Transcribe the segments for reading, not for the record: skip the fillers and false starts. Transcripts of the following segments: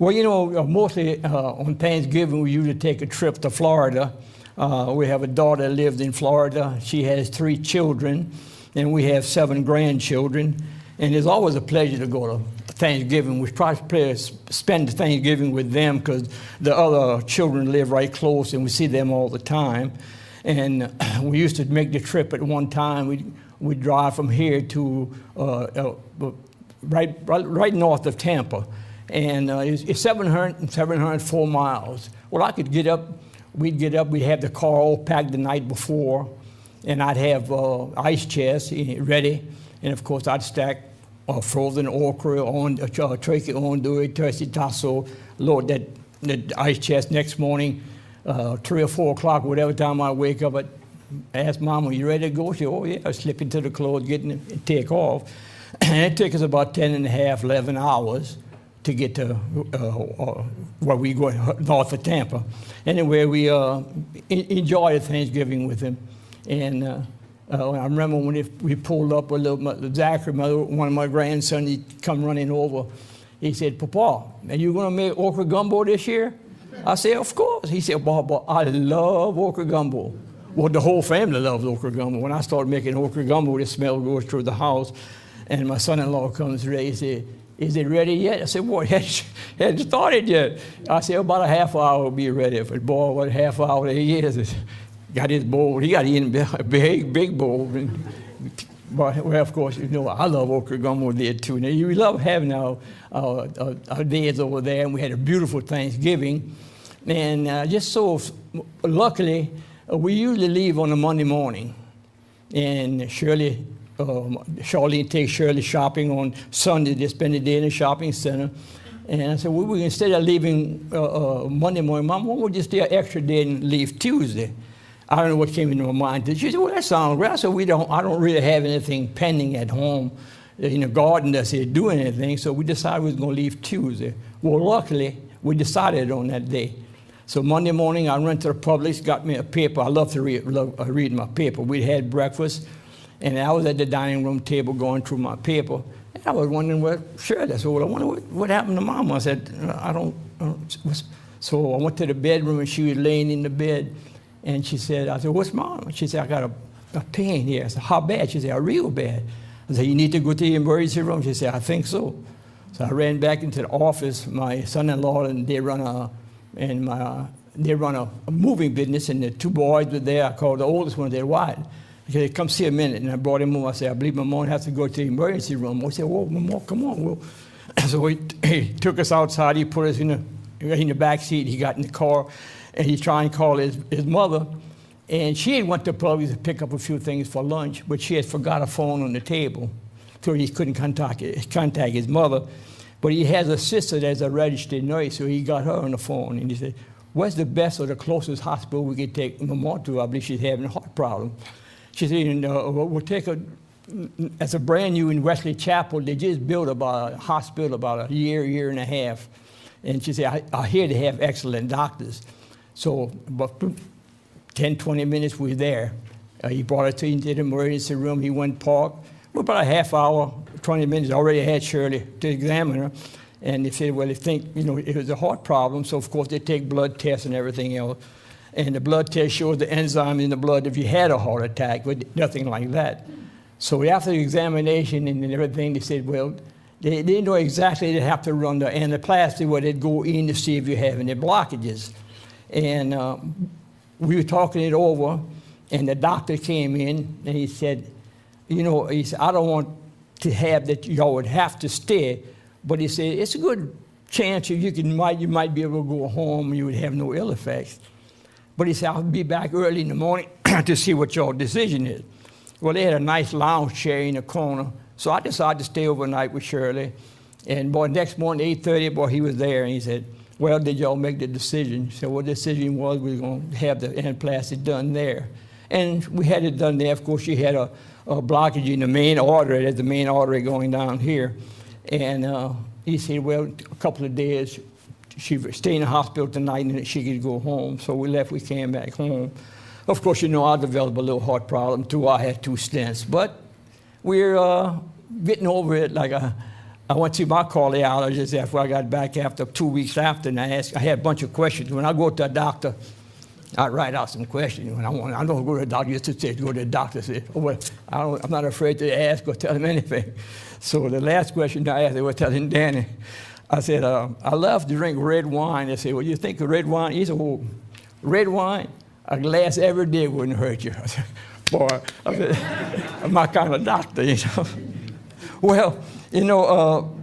Well, mostly on Thanksgiving, we usually take a trip to Florida. We have a daughter that lives in Florida. She has 3 children, and we have 7 grandchildren. And it's always a pleasure to go to Thanksgiving. We try to spend Thanksgiving with them because the other children live right close, and we see them all the time. And we used to make the trip at one time. We'd drive from here to right north of Tampa. And it's 704 miles. Well, I could get up. We'd get up. We'd have the car all packed the night before. And I'd have ice chests ready. And, of course, I'd stack frozen okra, turkey andouille, turkey tasso, load that ice chest next morning, 3 or 4 o'clock, whatever time I wake up. I'd ask Mom, are you ready to go? She said, oh, yeah. I'd slip into the clothes, get in and take off. And it took us about 10 and a half, 11 hours to get to where we go north of Tampa. Anyway, we enjoyed Thanksgiving with him. And I remember when we pulled up with Zachary, one of my grandsons, he come running over. He said, Papa, are you going to make okra gumbo this year? I said, of course. He said, Papa, I love okra gumbo. Well, the whole family loves okra gumbo. When I started making okra gumbo, the smell goes through the house. And my son-in-law comes today, he said, is it ready yet? I said, boy, it hasn't started yet. I said, about a half hour will be ready. But boy, what a half hour he is. Got his bowl. He got in a big bowl. But, well, of course, I love okra gumbo there, too. Now, we love having our days over there, and we had a beautiful Thanksgiving. And just so luckily, we usually leave on a Monday morning. And Charlene takes Shirley shopping on Sunday. They spend the day in the shopping center. And I said, well, instead of leaving Monday morning, Mom, why don't we just stay an extra day and leave Tuesday? I don't know what came into my mind. She said, well, that sounds great. I said, I don't really have anything pending at home in the garden that's here doing anything. So we decided we was going to leave Tuesday. Well, luckily, we decided on that day. So Monday morning, I went to the Publix, got me a paper. I love to read my paper. We had breakfast. And I was at the dining room table going through my paper. And I was wondering, I wonder what happened to Mama. I said, I don't. So I went to the bedroom, and she was laying in the bed. And I said, what's Mom? She said, I got a pain here. I said, how bad? She said, real bad. I said, you need to go to the emergency room? She said, I think so. So I ran back into the office. My son-in-law, and they run a moving business, and the 2 boys were there. I called the oldest one, they're white. He said, come see a minute. And I brought him over. I said, I believe my mom has to go to the emergency room. I said, well, Mom, come on. Well, so he took us outside. He put us in the back seat. He got in the car, and he tried to call his mother. And she had went to Publix to pick up a few things for lunch, but she had forgot her phone on the table, so he couldn't contact his mother. But he has a sister that's a registered nurse, so he got her on the phone. And he said, where's the best or the closest hospital we could take Mama to? I believe she's having a heart problem. She said, we'll take her, as a brand new in Wesley Chapel, they just built a hospital about a year and a half. And she said, I hear they have excellent doctors. So about 10, 20 minutes we were there. He brought her into the emergency room. He went park. Well, about a half hour, 20 minutes, I already had Shirley to examine her. And they said, well, they think, it was a heart problem. So, of course, they take blood tests and everything else. And the blood test shows the enzyme in the blood if you had a heart attack, but nothing like that. So after the examination and everything, they said, well, they didn't know exactly. They'd have to run the anaplasty where they'd go in to see if you have any blockages. And we were talking it over, and the doctor came in, and he said, I don't want to have that y'all would have to stay, but he said, it's a good chance you might be able to go home and you would have no ill effects. But he said, I'll be back early in the morning to see what your decision is. Well, they had a nice lounge chair in the corner, so I decided to stay overnight with Shirley. And next morning, 8:30, he was there, and he said, well, did y'all make the decision? So what the decision was, we were going to have the anaplasty done there. And we had it done there. Of course, she had a blockage in the main artery. There's the main artery going down here. And he said, well, a couple of days, she would stay in the hospital tonight and she could go home. So we left, we came back home. Of course, I developed a little heart problem too. I had 2 stents. But we're getting over it like I went to my cardiologist after I got back after 2 weeks after, and I had a bunch of questions. When I go to a doctor, I write out some questions. When I don't go to the doctor just to say, go to the doctor and say, oh, well, I'm not afraid to ask or tell him anything. So the last question I asked, I was telling Danny, I said, I love to drink red wine. They said, well, you think of red wine? He said, well, red wine, a glass every day wouldn't hurt you. I said, boy, I said, I'm my kind of doctor, you know. Well, you know,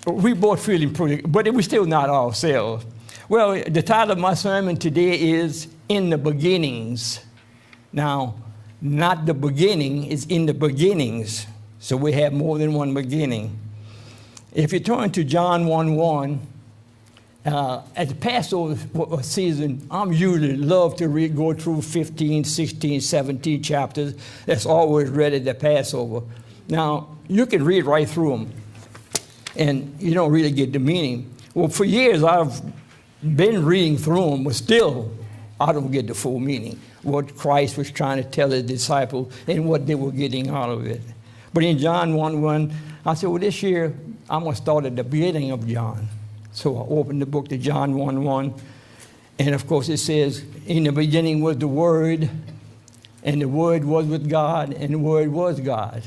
we both feeling pretty, but we're still not ourselves. Well, the title of my sermon today is In the Beginnings. Now, not the beginning, it's in the beginnings. So we have more than one beginning. If you turn to John 1:1, at the Passover season, I'm usually love to go through 15, 16, 17 chapters. That's always read at the Passover. Now, you can read right through them, and you don't really get the meaning. Well, for years, I've been reading through them, but still, I don't get the full meaning, what Christ was trying to tell his disciples and what they were getting out of it. But in John 1:1, I said, well, this year, I'm going to start at the beginning of John. So I opened the book to John 1:1, and of course it says, in the beginning was the Word, and the Word was with God, and the Word was God.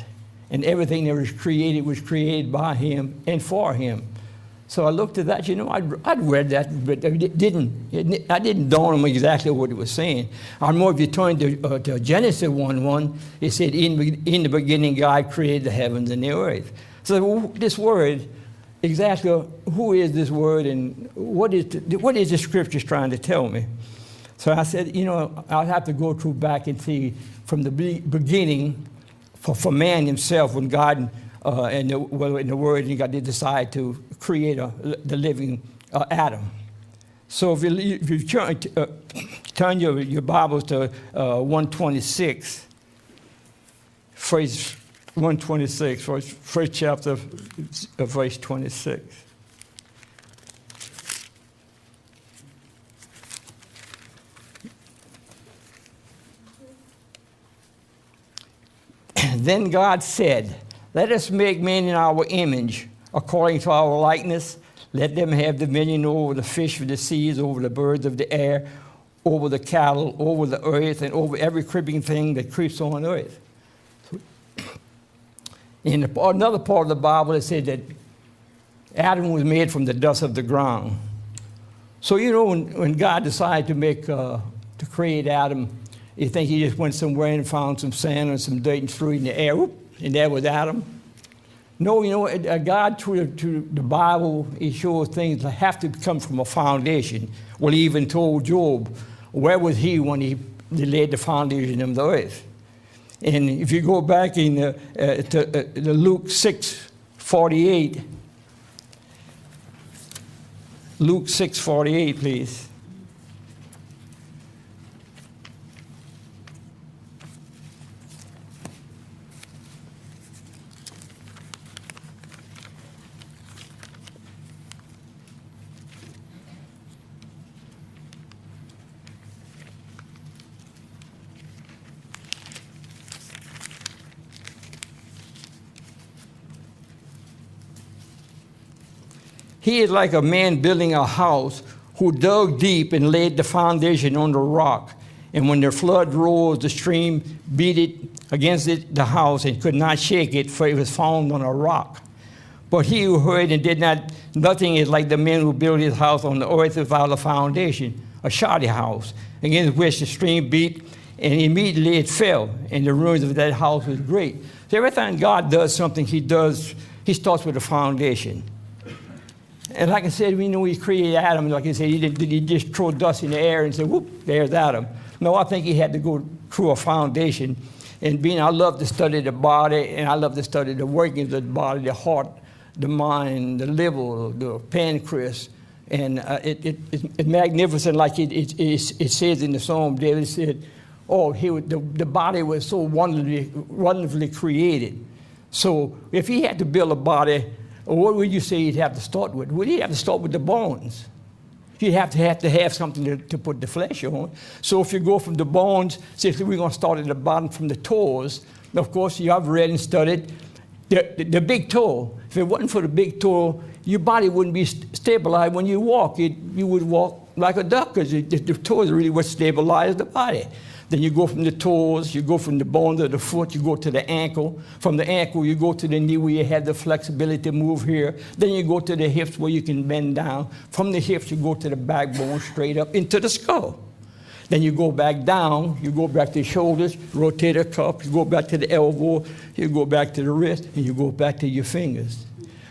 And everything that was created by him and for him. So I looked at that, you know, I'd read that, but it didn't dawn on me exactly what it was saying. I remember if you turn to Genesis 1:1, it said, in the beginning God created the heavens and the earth. So this word, exactly who is this word and what is the scriptures trying to tell me? So I said, you know, I'll have to go through back and see from the beginning for man himself when God in the Word, and God did decide to create the living Adam. So if you turn your Bibles to 126, phrase 126, first chapter of verse 26. Then God said, let us make man in our image, according to our likeness. Let them have dominion over the fish of the seas, over the birds of the air, over the cattle, over the earth, and over every creeping thing that creeps on earth. In another part of the Bible, it said that Adam was made from the dust of the ground. So, you know, when God decided to create Adam, you think he just went somewhere and found some sand and some dirt and threw it in the air, whoop, and that was Adam? No, you know, God, through the Bible, he shows things that have to come from a foundation. Well, he even told Job, where was he when he laid the foundation of the earth? And if you go back in to Luke 6:48, Luke 6:48, please. He is like a man building a house who dug deep and laid the foundation on the rock. And when the flood rose, the stream beat it against the house and could not shake it, for it was founded on a rock. But he who heard and did nothing is like the man who built his house on the earth without a foundation, a shoddy house, against which the stream beat, and immediately it fell, and the ruins of that house was great. So every time God does something, he starts with a foundation. And like I said, we know he created Adam. Like I said, he didn't just throw dust in the air and say, whoop, there's Adam. No, I think he had to go through a foundation. And I love to study the body, and I love to study the workings of the body, the heart, the mind, the liver, the pancreas. And it's magnificent, like it says in the Psalm. David said, oh, the body was so wonderfully created. So if he had to build a body, what would you say he'd have to start with? Well, he'd have to start with the bones. You'd have to have something to put the flesh on. So if you go from the bones, say we're going to start at the bottom from the toes. Of course, you have read and studied. the big toe. If it wasn't for the big toe, your body wouldn't be stabilized when you walk. You would walk like a duck, because the toe is really what stabilizes the body. Then you go from the toes, you go from the bones of the foot, you go to the ankle. From the ankle, you go to the knee where you have the flexibility to move here. Then you go to the hips where you can bend down. From the hips, you go to the backbone straight up into the skull. Then you go back down, you go back to the shoulders, rotate a cup, you go back to the elbow, you go back to the wrist, and you go back to your fingers.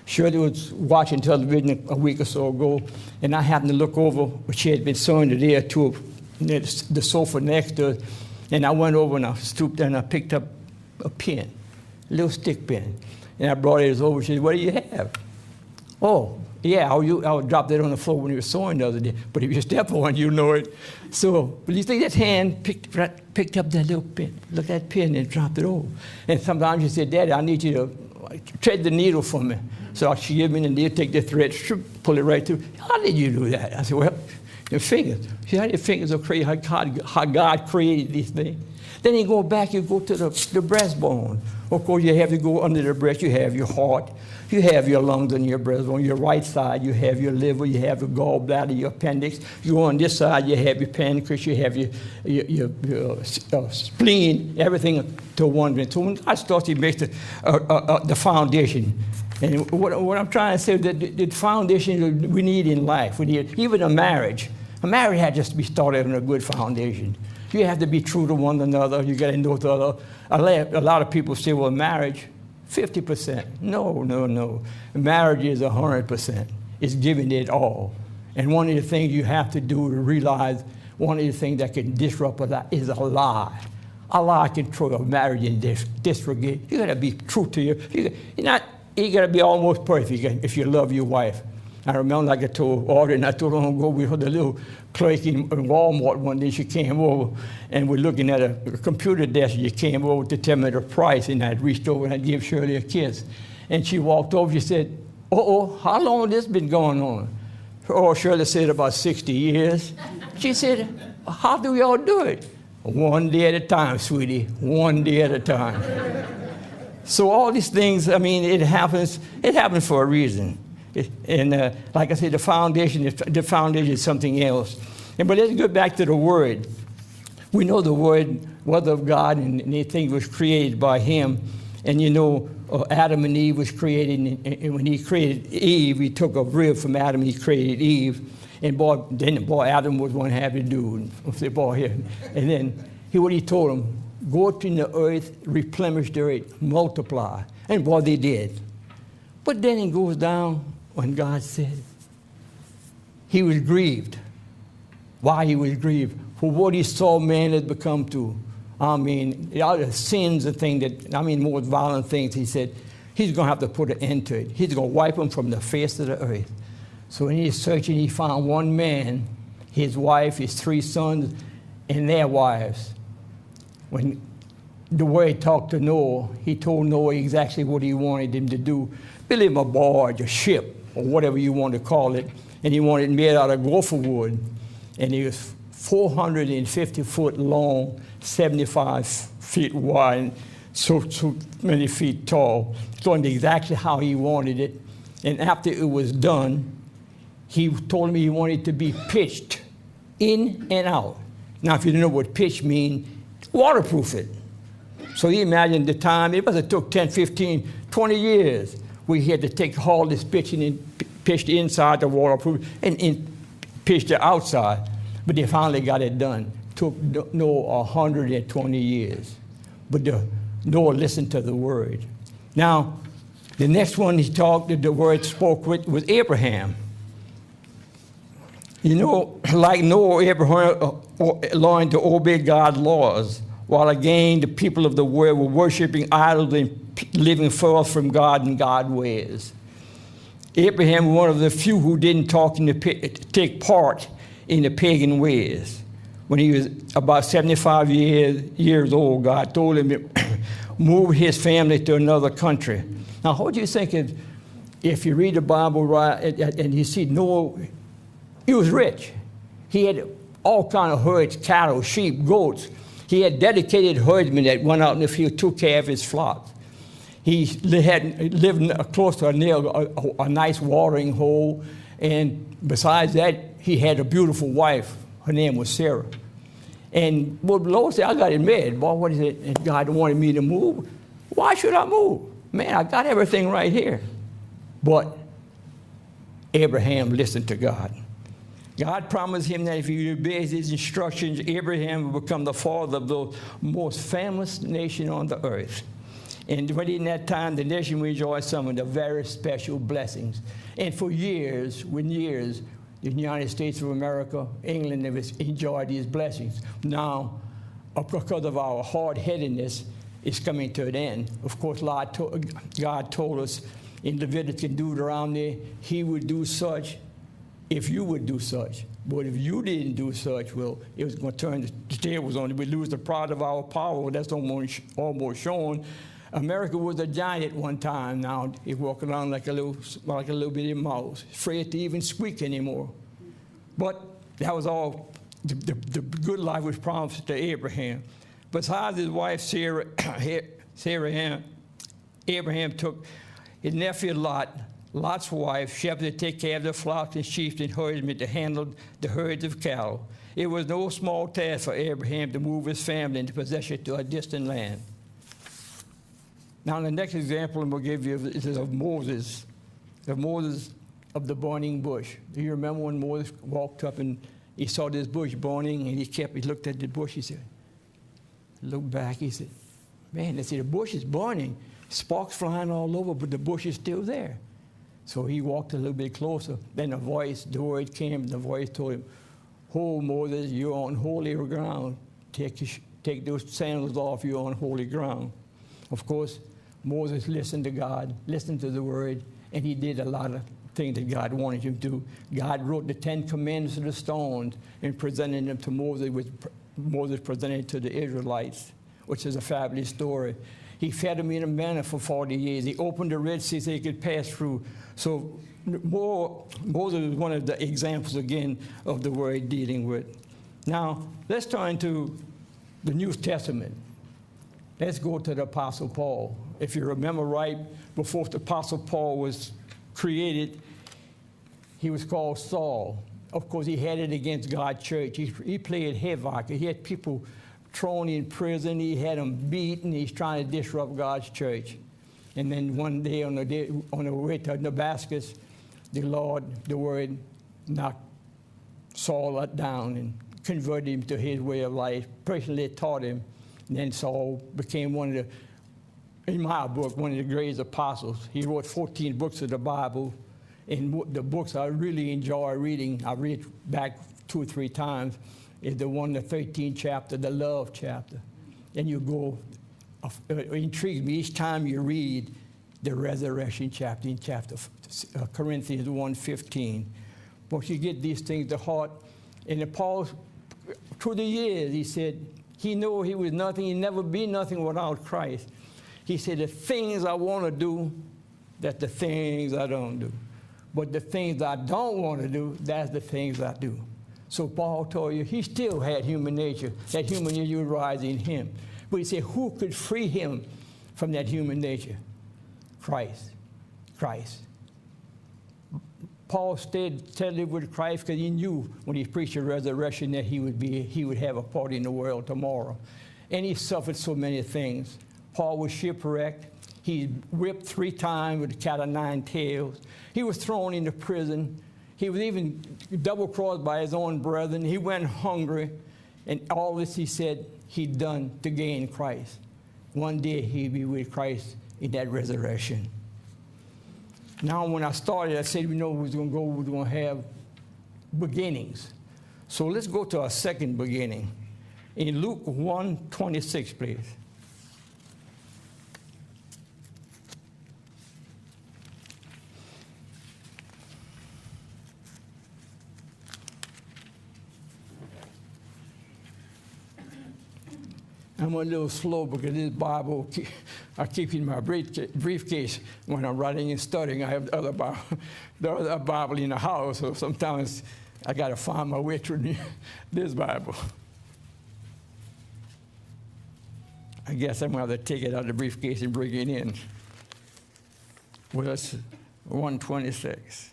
Shirley was watching television a week or so ago, and I happened to look over what she had been sewing there to the sofa next to it, and I went over and I stooped and I picked up a pin, a little stick pin, and I brought it over. She said, "What do you have?" "Oh, yeah, I dropped it on the floor when you were sewing the other day, but if you step on it, you know it." So, but you think that hand picked up that little pin, look at that pin, and dropped it over. And sometimes she said, "Daddy, I need you to thread the needle for me." So she gave me the needle, take the thread, pull it right through. "How did you do that?" I said, "Well, your fingers. See how your fingers are crazy, how God created these things." Then you go back, you go to the breastbone. Of course, you have to go under the breast. You have your heart. You have your lungs on your breastbone. Your right side, you have your liver. You have your gallbladder, your appendix. You go on this side, you have your pancreas. You have your spleen, everything to one. So when God starts, He makes the foundation. And what I'm trying to say is that the foundation we need in life, we need even a marriage. A marriage has just to be started on a good foundation. You have to be true to one another. You got to know the other. A lot of people say, "Well, marriage, 50%. No. Marriage is 100%. It's giving it all. And one of the things you have to do to realize, one of the things that can disrupt a lot is a lie. A lie can throw a marriage in disregard. You got to be true to you got to be almost perfect if you love your wife. I remember, like I told Audrey, and I told her to go with her, the little clerk in Walmart one day. She came over, and we're looking at a computer desk. She came over to tell me the price, and I reached over and I gave Shirley a kiss. And she walked over. She said, "How long has this been going on?" "Oh," Shirley said, "about 60 years. She said, "How do y'all do it?" "One day at a time, sweetie. One day at a time." So all these things, I mean, it happens for a reason. And like I said, the foundation is something else. But let's go back to the Word. We know the Word was of God, and anything was created by Him. And you know, Adam and Eve was created, and when He created Eve, He took a rib from Adam, and He created Eve. And boy, Adam was one happy dude. And then what He told him, "Go out in the earth, replenish the earth, multiply." And boy, they did. But then it goes down when God said He was grieved. Why He was grieved? For what He saw man had become to. I mean, all the sins and things more violent things. He said He's going to have to put an end to it. He's going to wipe them from the face of the earth. So when He's searching, He found one man, his wife, his 3 sons, and their wives. When the way He talked to Noah, He told Noah exactly what He wanted him to do. Build him a barge, a ship, or whatever you want to call it. And He wanted it made out of gopher wood. And it was 450 foot long, 75 feet wide, so many feet tall. Told him exactly how He wanted it. And after it was done, He told me He wanted it to be pitched in and out. Now, if you don't know what pitch means, waterproof it. So you imagine the time, it must have took 10, 15, 20 years. We had to take all this pitching and pitch the inside the waterproof and pitch the outside. But they finally got it done. It took Noah 120 years. But Noah listened to the Word. Now, the next one the Word spoke with was Abraham. You know, like Noah, Abraham learned to obey God's laws, while again the people of the world were worshiping idols and living far from God and God's ways. Abraham was one of the few who didn't take part in the pagan ways. When he was about 75 years old, God told him to move his family to another country. Now, what do you think if you read the Bible right and you see Noah, he was rich. He had all kinds of herds, cattle, sheep, goats. He had dedicated herdsmen that went out in the field, took care of his flocks. He had lived close to a nice watering hole, and besides that, he had a beautiful wife. Her name was Sarah. And well, the Lord said, I got it made. Boy, what is it? And God wanted me to move. Why should I move? Man, I got everything right here. But Abraham listened to God. God promised him that if he obeys his instructions, Abraham will become the father of the most famous nation on the earth. And within that time, the nation will enjoy some of the very special blessings. And for years, the United States of America, England have enjoyed these blessings. Now, because of our hard-headedness, it's coming to an end. Of course, God told us in Leviticus and Deuteronomy, he would do such if you would do such. But if you didn't do such, well, it was going to turn the tables on. We'd lose the pride of our power. That's almost shown. America was a giant at one time. Now it walks around like a little bitty mouse, afraid to even squeak anymore. But that was all. The good life was promised to Abraham. Besides his wife Sarah, Abraham took his nephew Lot's wife, shepherd, to take care of the flocks and sheep and herdsmen, to handle the herds of cattle. It was no small task for Abraham to move his family into possession to a distant land. Now, the next example I'm going to give you is of Moses of the burning bush. Do you remember when Moses walked up and he saw this bush burning, and he looked at the bush, he said, looked back, he said, man, they say the bush is burning, sparks flying all over, but the bush is still there. So he walked a little bit closer. Then the word came, and the voice told him, oh, Moses, you're on holy ground. Take those sandals off, you're on holy ground. Of course, Moses listened to God, listened to the word, and he did a lot of things that God wanted him to do. God wrote the 10 Commandments to the stones and presented them to Moses, which Moses presented to the Israelites, which is a fabulous story. He fed them in a manna for 40 years. He opened the Red Sea so they could pass through. So Moses is one of the examples, again, of the word dealing with. Now, let's turn to the New Testament. Let's go to the Apostle Paul. If you remember right, before the Apostle Paul was created, he was called Saul. Of course, he had it against God's church. He played havoc. He had people thrown in prison. He had them beaten. He's trying to disrupt God's church. And then one day on the way to Damascus, the word knocked Saul down and converted him to his way of life, personally taught him. And then Saul became in my book, one of the greatest apostles. He wrote 14 books of the Bible. And the books I really enjoy reading, I read back 2 or 3 times, is the 13th chapter, the love chapter. And you go, it intrigues me each time you read the resurrection chapter in Corinthians 1:15. But you get these things to heart. And Paul, through the years, he said, he knew he was nothing, he'd never be nothing without Christ. He said, the things I want to do, that's the things I don't do. But the things I don't want to do, that's the things I do. So Paul told you, he still had human nature. That human nature was rising in him. But he said, who could free him from that human nature? Christ. Paul stayed steadily with Christ because he knew when he preached the resurrection that he would have a part in the world tomorrow. And he suffered so many things. Paul was shipwrecked. He whipped 3 times with a cat of 9 tails. He was thrown into prison. He was even double-crossed by his own brethren. He went hungry. And all this, he said, he'd done to gain Christ. One day he'd be with Christ in that resurrection. Now, when I started, I said, we know we're going to have beginnings. So let's go to our second beginning. In Luke 1:26, please. I'm a little slow because this Bible I keep in my briefcase when I'm writing and studying. I have the other Bible in the house, so sometimes I got to find my way through this Bible. I guess I'm going to have to take it out of the briefcase and bring it in. was 126.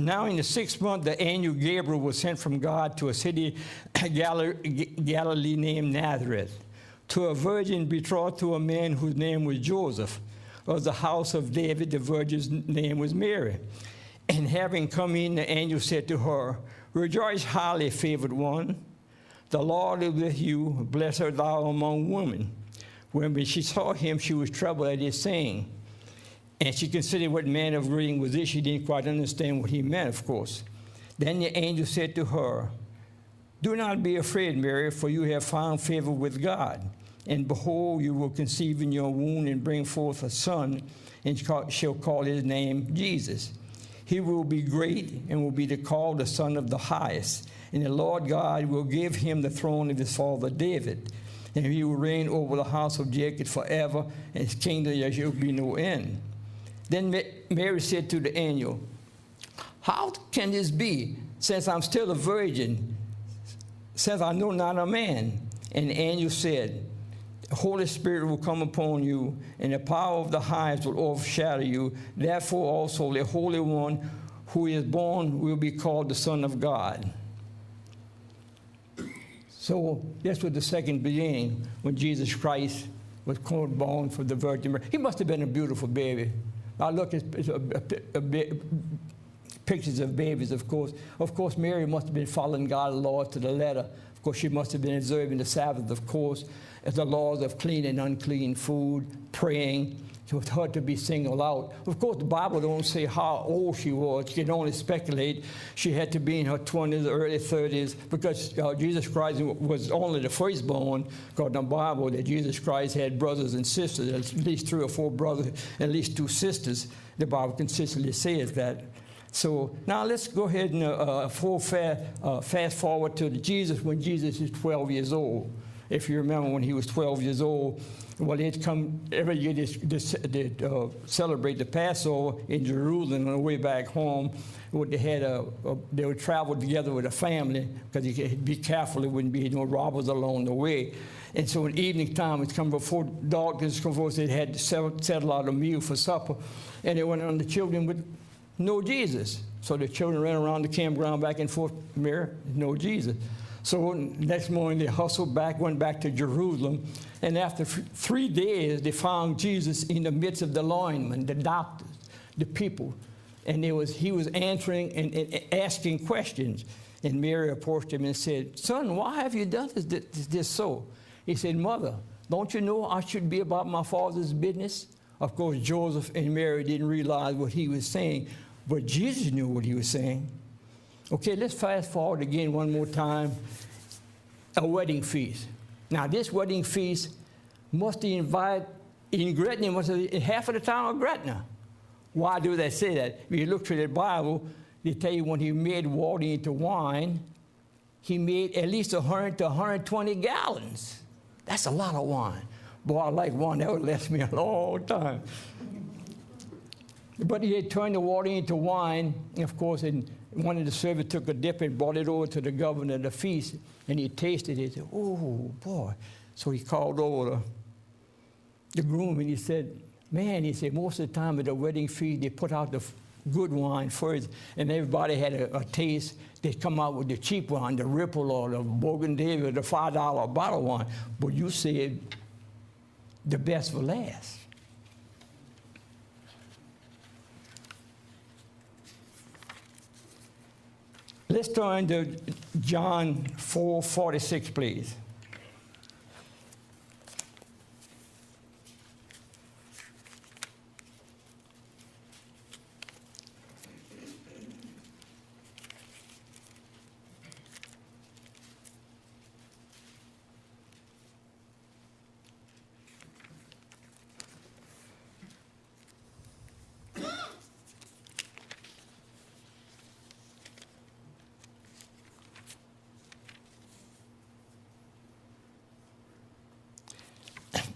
Now in the 6th month, the angel Gabriel was sent from God to a city Galilee named Nazareth, to a virgin betrothed to a man whose name was Joseph, of the house of David. The virgin's name was Mary. And having come in, the angel said to her, "Rejoice, highly favored one. The Lord is with you. Blessed art thou among women." When she saw him, she was troubled at his saying. And she considered what manner of greeting was this. She didn't quite understand what he meant, of course. Then the angel said to her, "Do not be afraid, Mary, for you have found favor with God. And behold, you will conceive in your womb and bring forth a son, and shall call his name Jesus. He will be great and will be called the Son of the Highest. And the Lord God will give him the throne of his father David. And he will reign over the house of Jacob forever, and his kingdom there shall be no end." Then Mary said to the angel, "How can this be, since I'm still a virgin, since I know not a man?" And the angel said, "The Holy Spirit will come upon you, and the power of the highest will overshadow you. Therefore also the Holy One who is born will be called the Son of God." So this was the second beginning when Jesus Christ was born from the Virgin Mary. He must have been a beautiful baby. I look at pictures of babies, of course. Of course, Mary must have been following God's laws to the letter. Of course, she must have been observing the Sabbath, of course, as the laws of clean and unclean food, praying. It was hard to be singled out. Of course, the Bible don't say how old she was. You can only speculate. She had to be in her 20s, early 30s, because Jesus Christ was only the firstborn, because in the Bible that Jesus Christ had brothers and sisters, at least 3 or 4 brothers, at least 2 sisters. The Bible consistently says that. So now let's go ahead and fast forward to Jesus when Jesus is 12 years old. If you remember when he was 12 years old, well, they'd come every year to celebrate the Passover in Jerusalem on the way back home. They would travel together with a family because you had to be careful there wouldn't be no robbers along the way. And so in evening time, it's come before darkness, they had to settle out a meal for supper. And they went on, the children would know Jesus. So the children ran around the campground back and forth, Mary, know Jesus. So next morning, they hustled back, went back to Jerusalem, and after 3 days, they found Jesus in the midst of the linemen, the doctors, the people, and he was answering and asking questions. And Mary approached him and said, "Son, why have you done this so?" He said, "Mother, don't you know I should be about my Father's business?" Of course, Joseph and Mary didn't realize what he was saying, but Jesus knew what he was saying. Okay, let's fast forward again one more time. A wedding feast. Now, this wedding feast must invite, in Gretna, must have half of the town of Gretna. Why do they say that? If you look through the Bible, they tell you when he made water into wine, he made at least 100 to 120 gallons. That's a lot of wine. Boy, I like wine. That would last me a long time. But he had turned the water into wine, and of course, one of the servants took a dip and brought it over to the governor of the feast, and he tasted it. He said, "Oh, boy." So he called over the groom, and he said, "Man," he said, "most of the time at the wedding feast, they put out the good wine first, and everybody had a taste. They'd come out with the cheap wine, the Ripple or the Burgundy or the $5 bottle wine. But you said the best for last." Let's turn to John 4:46, please.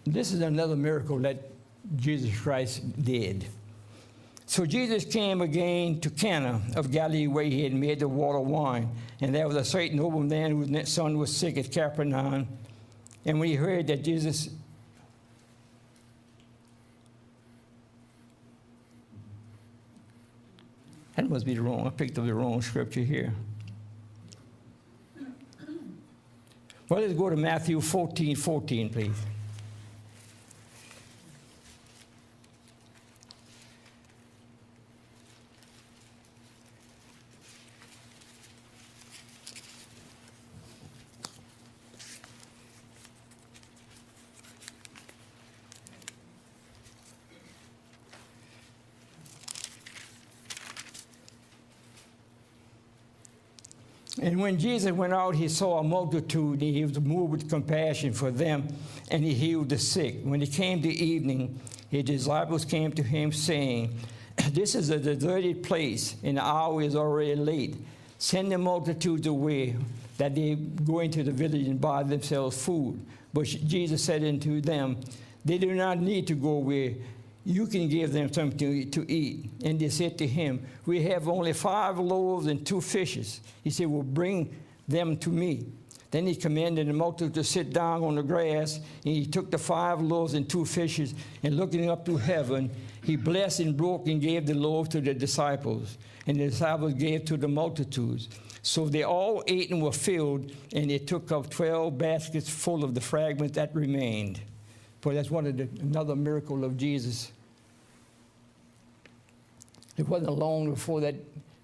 this is another miracle that Jesus Christ did. So Jesus came again to Cana of Galilee, where he had made the water wine. And there was a certain nobleman whose son was sick at Capernaum. And when he heard that Jesus... That must be wrong. I picked up the wrong scripture here. Well, let's go to Matthew 14:14, please. And when Jesus went out, he saw a multitude, and he was moved with compassion for them, and he healed the sick. When it came to evening, his disciples came to him, saying, "This is a deserted place, and the hour is already late. Send the multitudes away, that they go into the village and buy themselves food." But Jesus said unto them, "They do not need to go away. You can give them something to eat." And they said to him, "We have only 5 loaves and 2 fishes. He said, "Well, bring them to me." Then he commanded the multitude to sit down on the grass, and he took the 5 loaves and 2 fishes, and looking up to heaven, he blessed and broke and gave the loaves to the disciples, and the disciples gave to the multitudes. So they all ate and were filled, and they took up 12 baskets full of the fragments that remained. For that's another miracle of Jesus. It wasn't long before that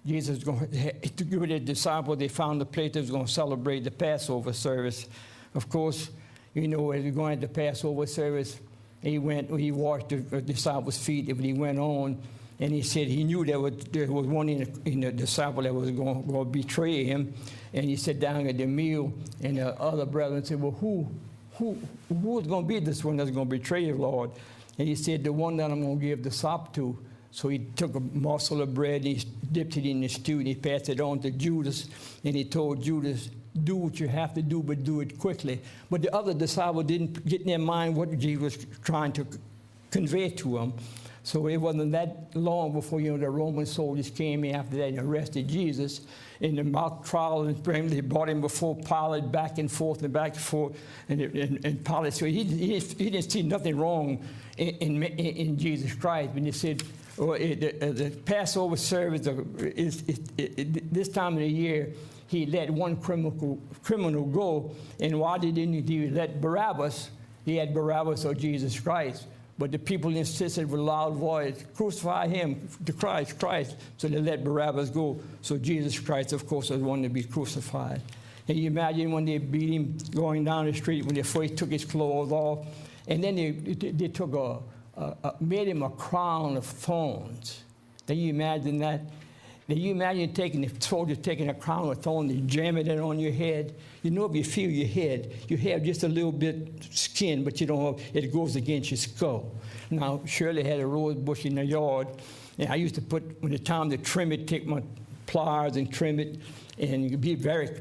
Jesus was going to give the disciples. They found the place that was going to celebrate the Passover service. Of course, you know, as we're going to the Passover service, he washed the disciples' feet, and he went on, and he said he knew there was one in the disciple that was going to betray him. And he sat down at the meal, and the other brethren said, "Well, who's going to be this one that's going to betray you, Lord?" And he said, "The one that I'm going to give the sop to." So he took a morsel of bread, and he dipped it in the stew, and he passed it on to Judas. And he told Judas, "Do what you have to do, but do it quickly." But the other disciple didn't get in their mind what Jesus was trying to convey to them. So it wasn't that long before, the Roman soldiers came in after that and arrested Jesus. In the mock trial, and they brought him before Pilate, back and forth and back and forth. And Pilate said he didn't see nothing wrong in Jesus Christ. When he said, the Passover service, this time of the year, he let one criminal go. And why didn't he let Barabbas? He had Barabbas or Jesus Christ. But the people insisted with a loud voice, "Crucify him, the Christ." So they let Barabbas go. So Jesus Christ, of course, was one to be crucified. And you imagine when they beat him going down the street, when they first took his clothes off, and then they took made him a crown of thorns. Can you imagine that? Can you imagine the soldier taking a crown of thorns and jamming it on your head? If you feel your head, you have just a little bit skin, but you don't have, it goes against your skull. Now, Shirley had a rose bush in the yard, and I used to when it's time to trim it, take my pliers and trim it, and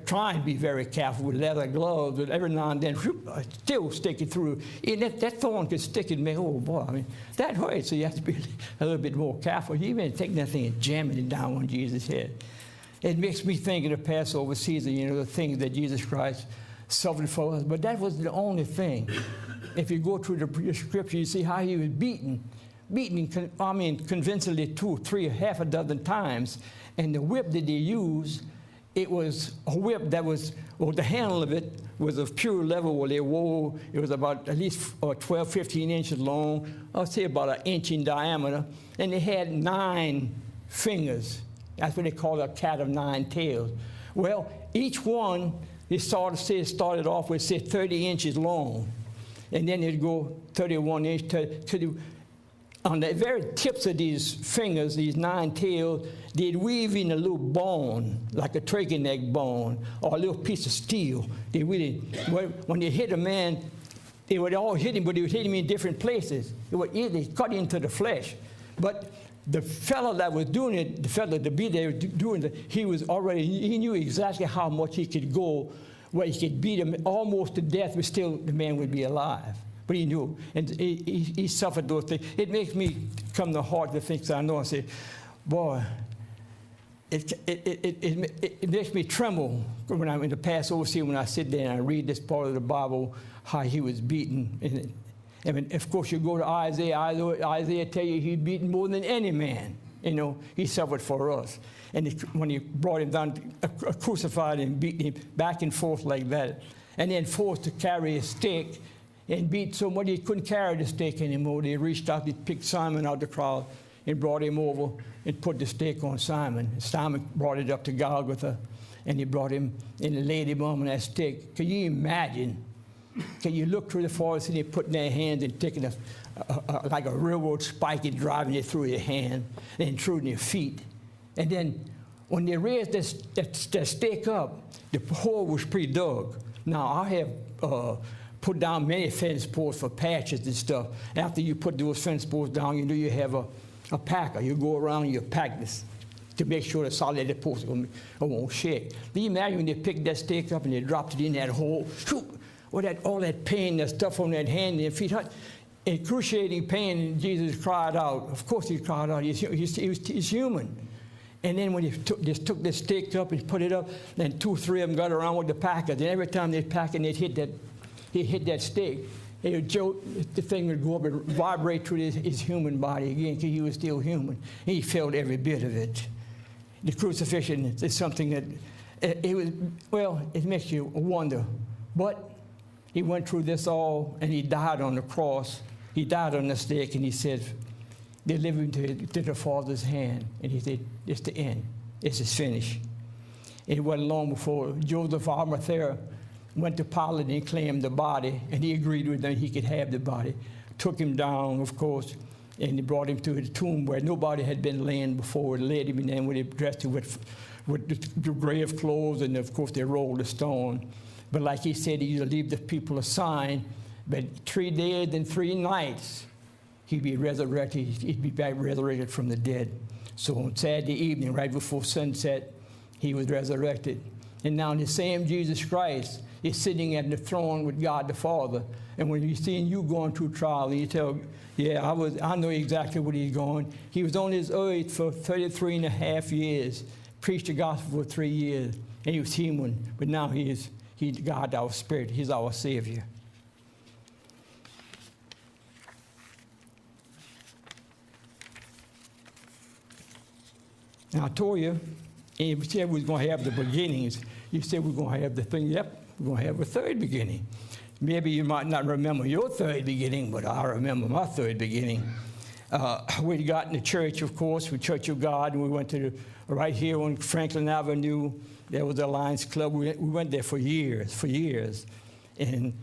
try and be very careful with leather gloves, but every now and then, I still stick it through. And that thorn could stick in me. Oh boy, that hurts. So you have to be a little bit more careful. You even take that thing and jamming it down on Jesus' head. It makes me think of the Passover season, the things that Jesus Christ suffered for us. But that wasn't the only thing. If you go through the scripture, you see how he was beaten convincingly 2, 3, half a dozen times. And the whip that they used, it was a whip that was, the handle of it was of pure leather where they wore. It was about at least 12, 15 inches long, I'll say about 1 inch in diameter. And they had 9 fingers. That's what they call a cat of 9 tails. Well, each one, they started off with, say, 30 inches long. And then it'd go 31 inches on the very tips of these fingers, these 9 tails, they'd weave in a little bone, like a turkey neck bone, or a little piece of steel. When they hit a man, they would all hit him, but they would hit him in different places. They cut into the flesh. But the fellow that was doing it, the fellow to be there doing it, he knew exactly how much he could go, where he could beat him almost to death, but still the man would be alive. But he knew, and he suffered those things. It makes me come to heart the things I know. I say, boy, it makes me tremble when I'm in the Passover scene, when I sit there and I read this part of the Bible, how he was beaten. And I mean, of course, you go to Isaiah tell you he's beaten more than any man. You know, he suffered for us. And when he brought him down, crucified and beat him back and forth like that, and then forced to carry a stick and beat so much he couldn't carry the stick anymore. They reached out, they picked Simon out of the crowd and brought him over and put the stick on Simon. Simon brought it up to Golgotha, and he brought him and laid him on that stick. Can you imagine? Can you look through the forest and they're putting their hands and taking like a railroad spike and driving it through your hand and through your feet? And then when they raised that stake up, the hole was pre-dug. Now, I have put down many fence posts for patches and stuff. After you put those fence posts down, you know you have a packer. You go around and you pack this to make sure the solid post won't shake. Can you imagine when they picked that stake up and they dropped it in that hole? All that pain, that stuff on that hand and their feet, excruciating pain, and Jesus cried out. Of course he cried out. He's human. And then when he took the stick up and put it up, then 2 or 3 of them got around with the packer. Then every time they pack and he hit that stick, the thing would go up and vibrate through his human body again, because he was still human. He felt every bit of it. The crucifixion is something that, it makes you wonder. But he went through this all, and he died on the cross. He died on the stake, and he said, deliver him to the Father's hand. And he said, it's the end. It's finished. And it wasn't long before Joseph of Arimathea went to Pilate and claimed the body, and he agreed with them he could have the body. Took him down, of course, and he brought him to the tomb where nobody had been laying before. They laid him in there, when they dressed him with the grave clothes, and of course they rolled the stone. But like he said, he used to leave the people a sign, but 3 days and 3 nights, he'd be resurrected. He'd be back resurrected from the dead. So on Saturday evening, right before sunset, he was resurrected. And now the same Jesus Christ is sitting at the throne with God the Father. And when he's seeing you going through trial, and you tell, yeah, I know exactly what he's going. He was on this earth for 33 and a half years, preached the gospel for 3 years, and he was human. But now he's God, our Spirit. He's our Savior. Now, I told you, and we said we was going to have the beginnings. You said we're going to have the thing. Yep, we're going to have a third beginning. Maybe you might not remember your third beginning, but I remember my third beginning. We got in the church, of course, with Church of God, and we went to right here on Franklin Avenue. There was the Lions Club. We went there for years. And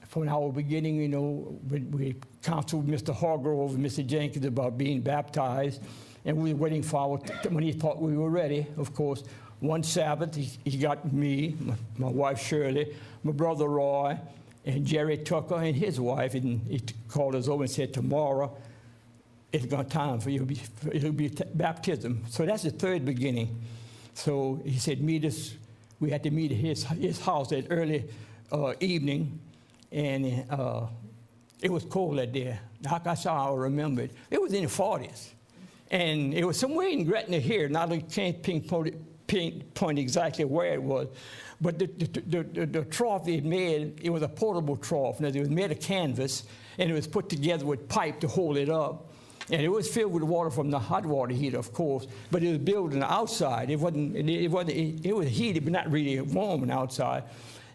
from our beginning, you know, we counseled Mr. Hargrove and Mr. Jenkins about being baptized. And we were waiting for when he thought we were ready, of course. One Sabbath, he got me, my wife Shirley, my brother Roy, and Jerry Tucker and his wife. And he called us over and said, tomorrow, it's going to time for you. It'll be baptism. So that's the third beginning. So he said, we had to meet at his house at early evening, and it was cold that day. Like I saw, I remember it. It was in the 40s. And it was somewhere in Gretna here. Now I can't pinpoint exactly where it was. But the trough they had made, it was a portable trough. Now, it was made of canvas, and it was put together with pipe to hold it up. And it was filled with water from the hot water heater, of course, but it was built on the outside. It was heated, but not really warm on the outside.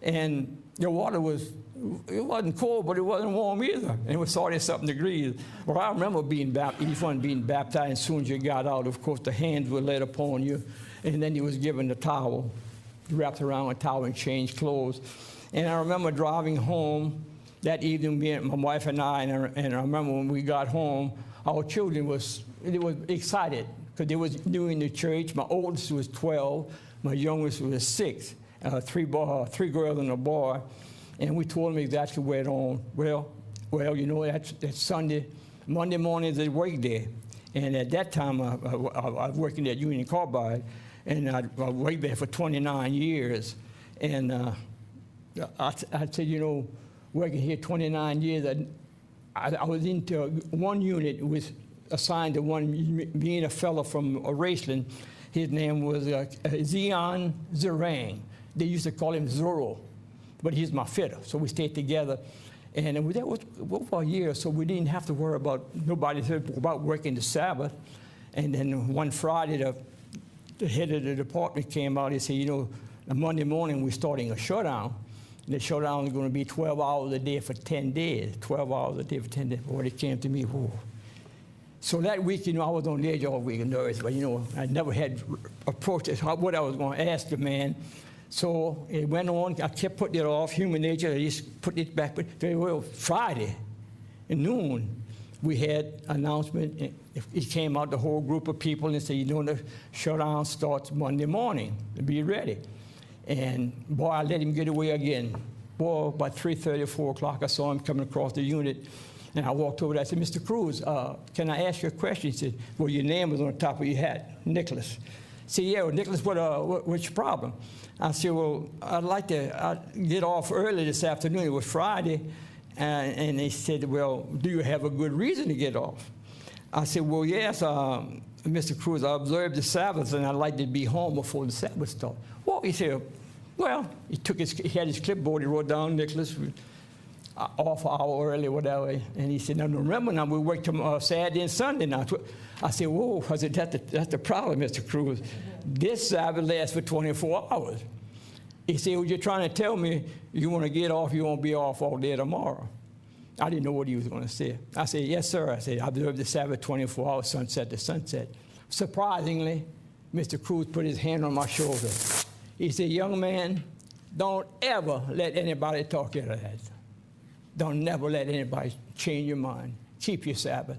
And the water it wasn't cold, but it wasn't warm either. And it was 40-something degrees. Well, I remember being baptized, and as soon as you got out, of course, the hands were laid upon you, and then you was given the towel, wrapped around a towel and changed clothes. And I remember driving home that evening, my wife and I remember when we got home, our children was excited because they was new in the church. My oldest was 12, my youngest was 6, 3 girls and a boy. And we told them exactly where it on. Well, you know, that's Sunday. Monday morning is a work day. And at that time, I was working at Union Carbide, and I worked there for 29 years. And I said, you know, working here 29 years. I was into one unit, was assigned to one, being a fellow from Raceland. His name was Zion Zerang. They used to call him Zorro, but he's my fitter, so we stayed together. And that was for a year, so we didn't have to worry about, nobody about working the Sabbath. And then one Friday, the head of the department came out and said, you know, on Monday morning we're starting a shutdown. And the shutdown is going to be 12 hours a day for 10 days, 12 hours a day for 10 days. Boy, it came to me, whoa. So that week, you know, I was on the edge all week, nervous, but, you know, I never had approached what I was going to ask the man. So it went on. I kept putting it off, human nature. I just put it back. But well, Friday at noon, we had an announcement. It came out, the whole group of people, and said, you know, the shutdown starts Monday morning. Be ready. And, boy, I let him get away again. Boy, about 3:30, 4 o'clock, I saw him coming across the unit. And I walked over there. I said, Mr. Cruz, can I ask you a question? He said, well, your name was on the top of your hat, Nicholas. I said, yeah, well, Nicholas, what's your problem? I said, well, I'd like to get off early this afternoon. It was Friday. And they said, well, do you have a good reason to get off? I said, well, yes, Mr. Cruz, I observed the Sabbath, and I'd like to be home before the Sabbath starts. Well, he said, well, he had his clipboard. He wrote down Nicholas, off an hour early, whatever. And he said, now, remember, now we work tomorrow, Saturday and Sunday now. I said, whoa. I said, that's the problem, Mr. Cruz. This Sabbath lasts for 24 hours. He said, well, you're trying to tell me you want to get off, you won't be off all day tomorrow. I didn't know what he was going to say. I said, yes, sir. I said, I observe the Sabbath 24 hours, sunset to sunset. Surprisingly, Mr. Cruz put his hand on my shoulder. He said, young man, don't ever let anybody talk you out of that. Don't never let anybody change your mind. Keep your Sabbath.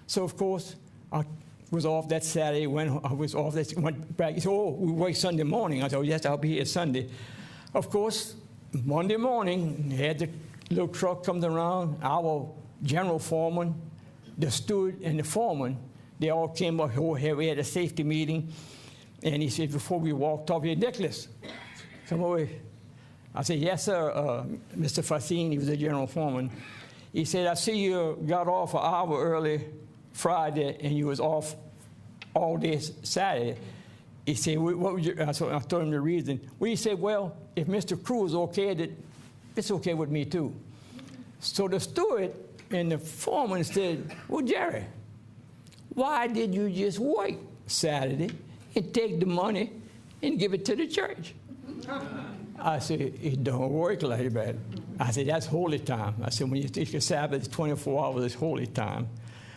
So, of course, I was off that Saturday. Went back. He said, oh, we work Sunday morning. I said, oh, yes, I'll be here Sunday. Of course, Monday morning, had the little truck comes around. Our general foreman, the steward, and the foreman, they all came up here. We had a safety meeting. And he said, before we walked off here, Nicholas, come over. I said, yes, sir, Mr. Facine, he was the general foreman. He said, I see you got off an hour early Friday, and you was off all day Saturday. He said, what would you, I told him the reason. Well, he said, well, if Mr. Cruz okayed it, it's okay with me too. So the steward and the foreman said, well, Jerry, why did you just wait Saturday and take the money and give it to the church? I said, it don't work like that. I said, that's holy time. I said, when you take a Sabbath, it's 24 hours, it's holy time.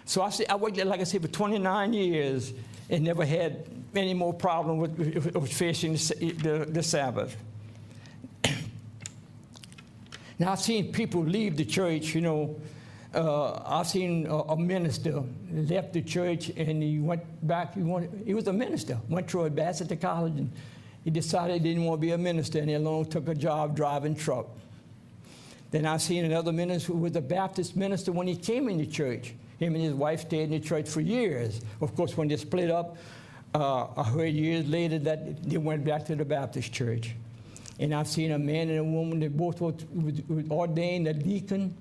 So I said, I worked there, like I said, for 29 years and never had any more problem with facing the Sabbath. Now, I've seen people leave the church, you know. I've seen a minister left the church and he went back. He was a minister, went to Ambassador College, and he decided he didn't want to be a minister any longer, took a job driving truck. Then I've seen another minister who was a Baptist minister when he came into church. Him and his wife stayed in the church for years. Of course, when they split up, I heard years later that they went back to the Baptist church. And I've seen a man and a woman that both were ordained, a deacon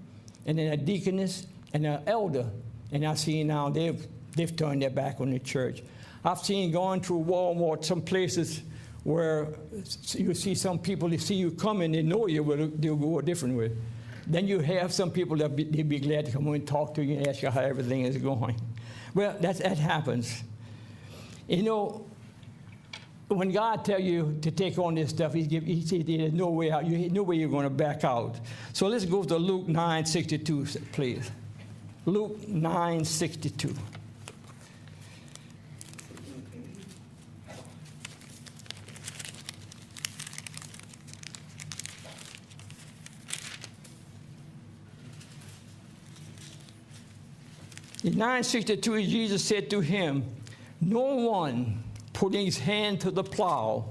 and then a deaconess and an elder. And I've seen now they've turned their back on the church. I've seen going through Walmart, some places where you see some people, they see you coming, they know you, but they'll go a different way. Then you have some people that they'll be glad to come in and talk to you and ask you how everything is going. Well, that happens. You know, when God tells you to take on this stuff, he says there's no way out. No way you're going to back out. So let's go to Luke 9:62, please. Luke 9:62. In 9:62, Jesus said to him, no one putting his hand to the plow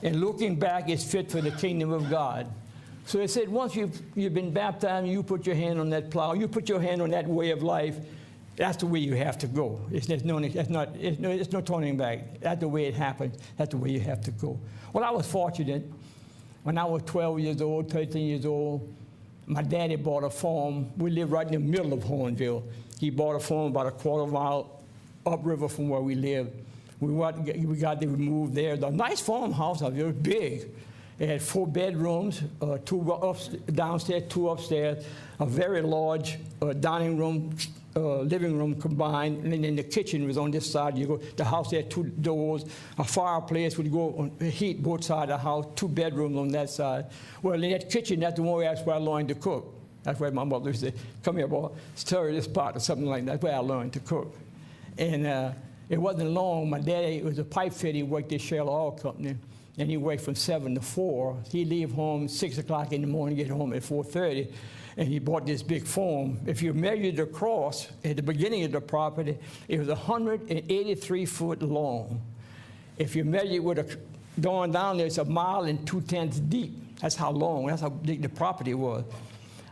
and looking back is fit for the kingdom of God. So it said once you've been baptized and you put your hand on that plow, you put your hand on that way of life, that's the way you have to go. There's no turning back. That's the way it happens. That's the way you have to go. Well, I was fortunate. When I was 12 years old, 13 years old, my daddy bought a farm. We live right in the middle of Hornville. He bought a farm about a quarter mile upriver from where we lived. We got to move there. The nice farmhouse, it was big. It had 4 bedrooms, 2 downstairs, 2 upstairs, a very large dining room, living room combined, and then the kitchen was on this side. The house had 2 doors, a fireplace would go on heat both sides of the house, 2 bedrooms on that side. Well, in that kitchen, that's the one that's where I learned to cook. That's where my mother used to say, "Come here, boy, stir this pot," or something like that. That's where I learned to cook. And it wasn't long. My daddy was a pipe fitter. He worked at Shell Oil Company, and he worked from 7 to 4. He'd leave home 6 o'clock in the morning, get home at 4:30, and he bought this big farm. If you measured across at the beginning of the property, it was 183 foot long. If you measure with going down there, it's 1 mile and 2/10 deep. That's how long. That's how big the property was.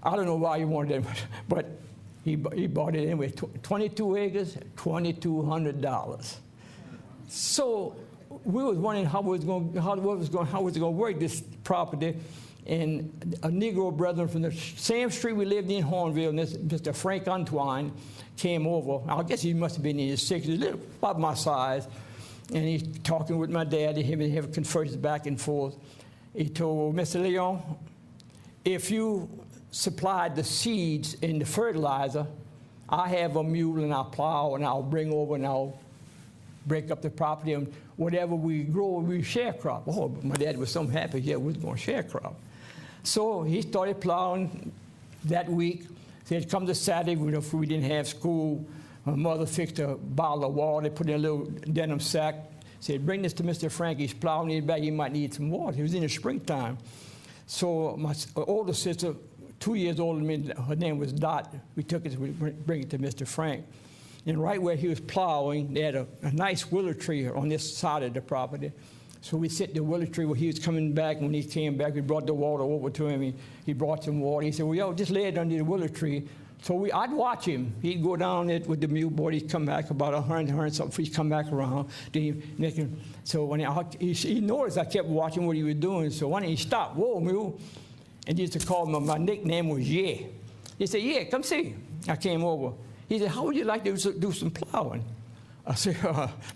I don't know why he wanted it, but he bought it anyway. 22 acres, $2,200. So we was wondering how was going to work this property, and a Negro brother from the same street we lived in, Hornville, Mr. Frank Antoine, came over. I guess he must have been in his 60s, about my size, and he's talking with my dad. Him and him conferred back and forth. He told Mr. Leon, if you supplied the seeds and the fertilizer, I have a mule and I'll plow and I'll bring over and I'll break up the property, and whatever we grow, we sharecrop. Oh, my dad was so happy, yeah, we was going to sharecrop. So he started plowing that week. Said, come to Saturday, we didn't have school. My mother fixed a bottle of water, put in a little denim sack. Said, bring this to Mr. Frank. He's plowing in the back. He might need some water. It was in the springtime. So my older sister, 2 years older than me, her name was Dot. We took it, we bring it to Mr. Frank. And right where he was plowing, they had a nice willow tree on this side of the property. So we sit the willow tree where he was coming back. When he came back, we brought the water over to him. He brought some water. He said, well, yo, just lay it under the willow tree. So I'd watch him. He'd go down it with the mule board. He'd come back about 100 something. He'd come back around. So when he noticed I kept watching what he was doing. So one day he stopped. Whoa, mule. And he used to call me, my nickname was Yeah. He said, yeah, come see. I came over. He said, how would you like to do some plowing? I said,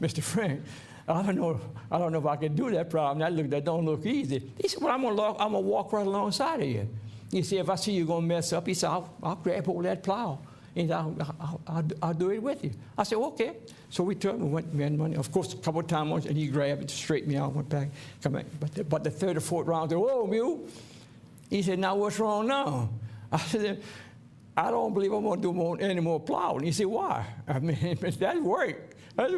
Mr. Frank, I don't know if I can do that plowing. That don't look easy. He said, well, I'm gonna walk right alongside of you. He said, if I see you're gonna mess up, he said, I'll grab hold of that plow. And I'll do it with you. I said, okay. So we went, we had money. Of course, a couple of times, and he grabbed it, straightened me out, went back, come back. But the third or fourth round, I said, whoa, mule. He said, now what's wrong now? I said, I don't believe I'm going to do any more plowing. He said, why? I mean, that's work. That's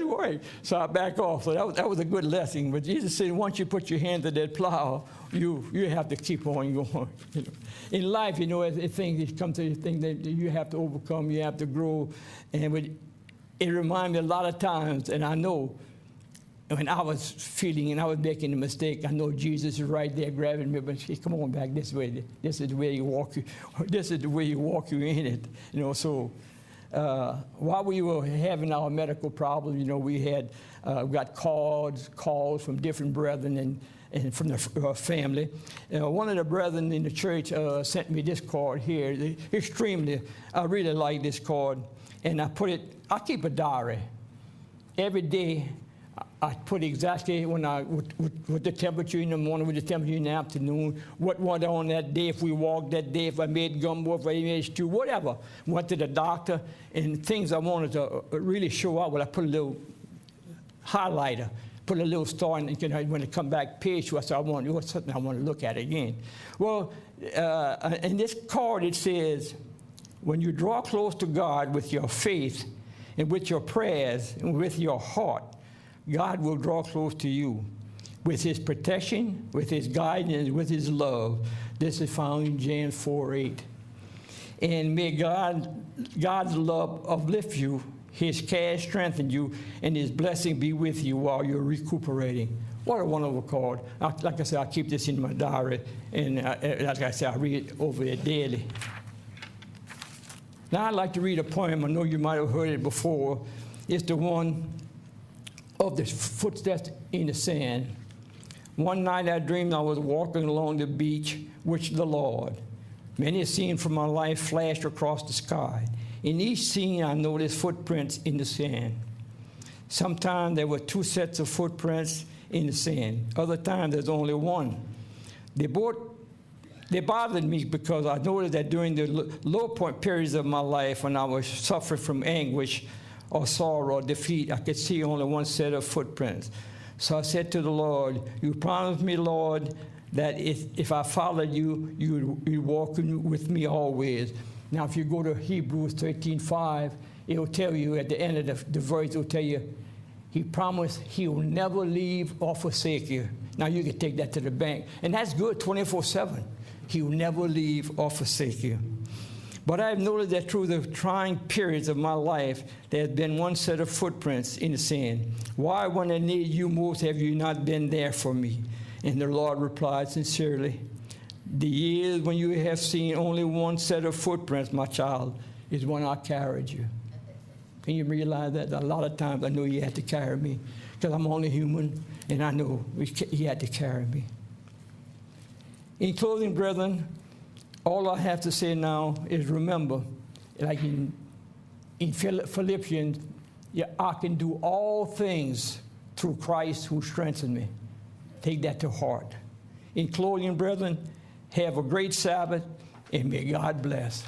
work. So I back off. So that was a good lesson. But Jesus said, once you put your hand to that plow, you have to keep on going. In life, as things come to things that you have to overcome, you have to grow. And it reminds me a lot of times, and I know, when I was feeling and I was making a mistake, I know Jesus is right there grabbing me, but he come on back this way. This is the way you walk. This is the way you walk you in it. So while we were having our medical problems, we had got calls from different brethren and from the family. One of the brethren in the church sent me this card here. I really like this card, and I keep a diary every day. I put exactly with the temperature in the morning, with the temperature in the afternoon, what went on that day, if we walked that day, if I made gumbo, if I made stew, whatever. Went to the doctor, and things I wanted to really show up, well, I put a little highlighter, put a little star, and when it come back page, I said, what's something I want to look at again. Well, in this card it says, when you draw close to God with your faith and with your prayers and with your heart, God will draw close to you with his protection, with his guidance, with his love. This is found in James 4:8. And may God's love uplift you, his care strengthen you, and his blessing be with you while you're recuperating. What a wonderful card. Like I said, I keep this in my diary, and like I said, I read it over it daily. Now I'd like to read a poem. I know you might have heard it before. It's the one of the footsteps in the sand. One night I dreamed I was walking along the beach, which the Lord. Many scenes from my life flashed across the sky. In each scene, I noticed footprints in the sand. Sometimes there were 2 sets of footprints in the sand. Other times, there's only one. They bothered me because I noticed that during the low point periods of my life, when I was suffering from anguish or sorrow or defeat, I could see only one set of footprints. So I said to the Lord, you promised me, Lord, that if I followed you, you'd walk with me always. Now, if you go to Hebrews 13:5, it will tell you at the end of the verse, it will tell you, he promised he will never leave or forsake you. Now, you can take that to the bank. And that's good 24/7. He will never leave or forsake you. But I've noticed that through the trying periods of my life, there has been one set of footprints in the sand. Why, when I need you most, have you not been there for me? And the Lord replied sincerely, the years when you have seen only one set of footprints, my child, is when I carried you. Can you realize that? A lot of times I know you had to carry me because I'm only human, and I know he had to carry me. In closing, brethren, all I have to say now is remember, like in Philippians, I can do all things through Christ who strengthens me. Take that to heart. In closing, brethren, have a great Sabbath, and may God bless.